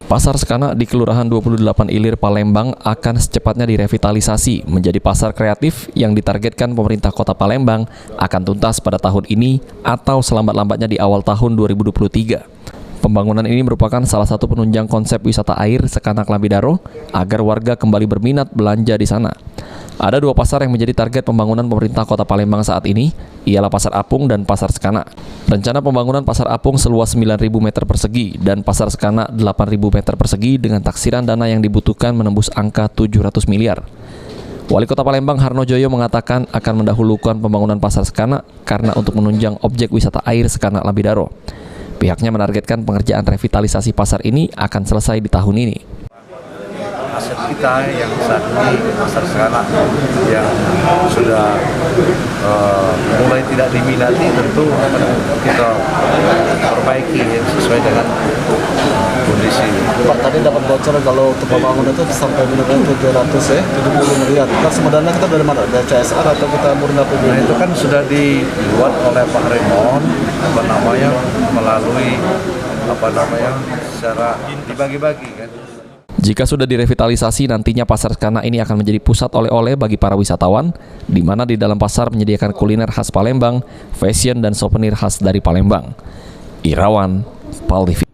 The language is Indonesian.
Pasar Sekana di Kelurahan 28 Ilir, Palembang akan secepatnya direvitalisasi menjadi pasar kreatif yang ditargetkan pemerintah Kota Palembang akan tuntas pada tahun ini atau selambat-lambatnya di awal tahun 2023. Pembangunan ini merupakan salah satu penunjang konsep wisata air Sekana Klambidaro agar warga kembali berminat belanja di sana. Ada dua pasar yang menjadi target pembangunan pemerintah Kota Palembang saat ini, ialah Pasar Apung dan Pasar Sekana. Rencana pembangunan Pasar Apung seluas 9.000 meter persegi dan Pasar Sekana 8.000 meter persegi dengan taksiran dana yang dibutuhkan menembus angka 700 miliar. Wali Kota Palembang Harno Joyo mengatakan akan mendahulukan pembangunan Pasar Sekana karena untuk menunjang objek wisata air Sekana Klambidaro. Pihaknya menargetkan pengerjaan revitalisasi pasar ini akan selesai di tahun ini. Aset kita yang saat ini Pasar Sekana yang sudah mulai tidak diminati, tentu kita perbaiki sesuai dengan kondisi. Pak, tadi dapat bocor kalau untuk pembangunan itu sampai benar-benar 770 miliar. Kita sebenarnya kita dari mana? Dari CSR atau kita murni APBD? Nah, itu kan sudah dibuat oleh Pak Raymond melalui secara dibagi-bagi kan. Jika sudah direvitalisasi, nantinya Pasar Sekana ini akan menjadi pusat oleh-oleh bagi para wisatawan, di mana di dalam pasar menyediakan kuliner khas Palembang, fashion dan souvenir khas dari Palembang. Irawan, PAL TV.